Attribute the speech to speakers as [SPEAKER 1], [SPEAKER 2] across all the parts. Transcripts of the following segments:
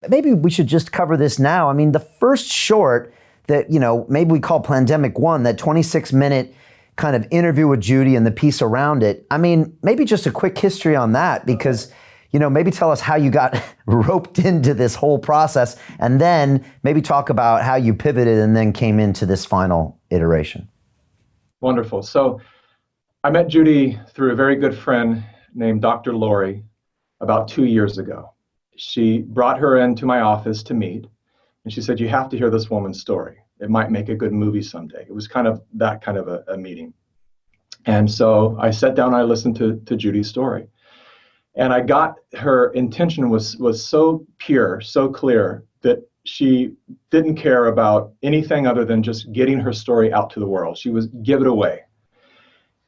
[SPEAKER 1] Maybe we should just cover this now. I mean, the first short that, maybe we call Plandemic 1, that 26-minute kind of interview with Judy and the piece around it. I mean, maybe just a quick history on that, because, maybe tell us how you got roped into this whole process, and then maybe talk about how you pivoted and then came into this final iteration.
[SPEAKER 2] Wonderful. So I met Judy through a very good friend named Dr. Lori about 2 years ago. She brought her into my office to meet, and she said, "You have to hear this woman's story. It might make a good movie someday." It was kind of that kind of a meeting. And so I sat down and I listened to Judy's story. And I got her intention was so pure, so clear, that she didn't care about anything other than just getting her story out to the world. She was give it away.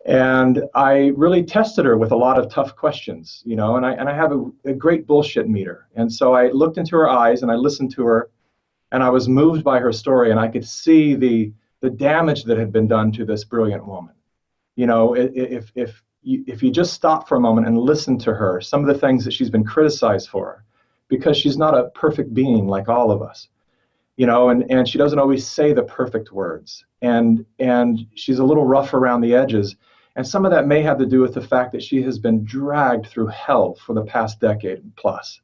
[SPEAKER 2] And I really tested her with a lot of tough questions, and I have a great bullshit meter. And so I looked into her eyes and I listened to her, and I was moved by her story, and I could see the damage that had been done to this brilliant woman. If you just stop for a moment and listen to her, some of the things that she's been criticized for, because she's not a perfect being like all of us, and she doesn't always say the perfect words, and she's a little rough around the edges. And some of that may have to do with the fact that she has been dragged through hell for the past decade plus.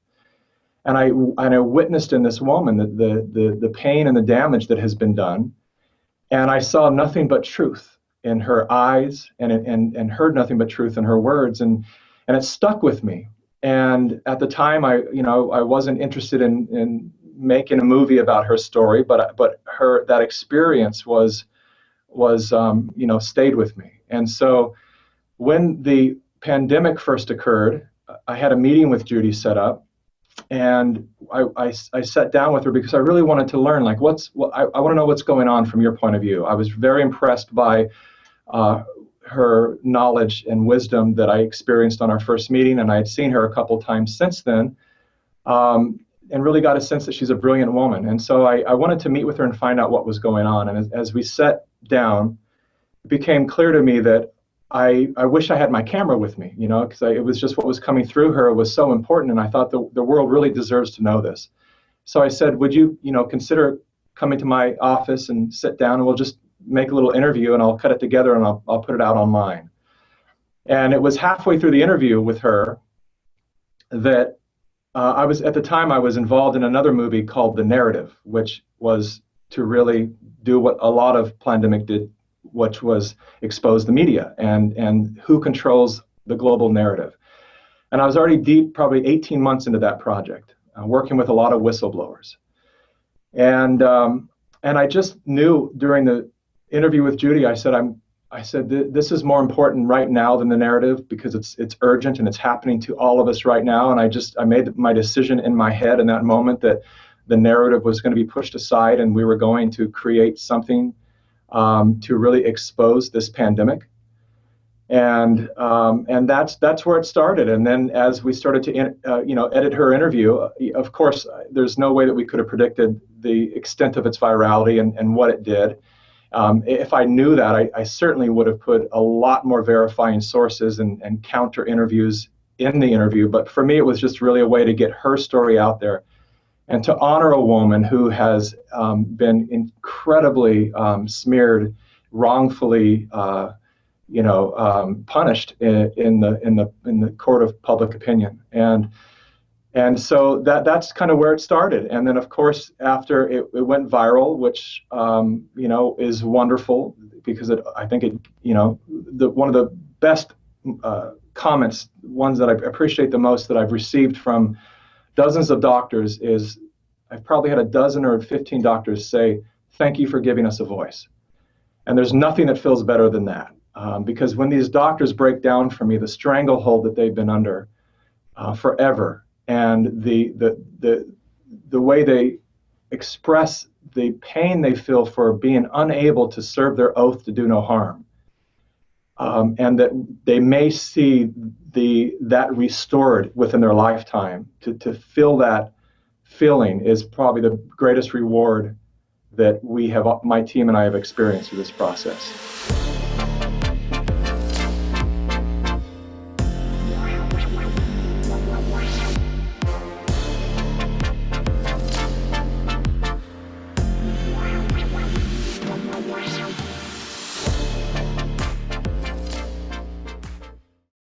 [SPEAKER 2] And I witnessed in this woman the pain and the damage that has been done. And I saw nothing but truth in her eyes, and heard nothing but truth in her words. And it stuck with me. And at the time, I wasn't interested in making a movie about her story, but that experience stayed with me. And so when the pandemic first occurred, I had a meeting with Judy set up, and I sat down with her because I really wanted to learn, I want to know what's going on from your point of view. I was very impressed by her knowledge and wisdom that I experienced on our first meeting, and I had seen her a couple times since then, and really got a sense that she's a brilliant woman. And so I wanted to meet with her and find out what was going on. And as we sat down, it became clear to me that I wish I had my camera with me, because it was just what was coming through her was so important, and I thought the world really deserves to know this. So I said, would you, consider coming to my office and sit down, and we'll just make a little interview, and I'll cut it together and I'll put it out online. And it was halfway through the interview with her that I was involved in another movie called The Narrative, which was to really do what a lot of Plandemic did, which was expose the media and who controls the global narrative. And I was already deep, probably 18 months into that project, working with a lot of whistleblowers. And I just knew during the interview with Judy, I said this is more important right now than the narrative, because it's urgent and it's happening to all of us right now. And I made my decision in my head in that moment that the narrative was going to be pushed aside, and we were going to create something to really expose this pandemic. And that's where it started. And then as we started to edit her interview, of course, there's no way that we could have predicted the extent of its virality and what it did. If I knew that, I certainly would have put a lot more verifying sources and counter interviews in the interview. But for me, it was just really a way to get her story out there and to honor a woman who has been incredibly smeared, wrongfully, punished in the court of public opinion. And so that's kind of where it started. And then, of course, after it went viral, which is wonderful, because I think one of the best comments, ones that I appreciate the most that I've received from dozens of doctors is, I've probably had a dozen or 15 doctors say, "Thank you for giving us a voice." And there's nothing that feels better than that, because when these doctors break down for me the stranglehold that they've been under forever, and the way they express the pain they feel for being unable to serve their oath to do no harm, and that they may see that restored within their lifetime, to feel that feeling is probably the greatest reward that my team and I have experienced through this process.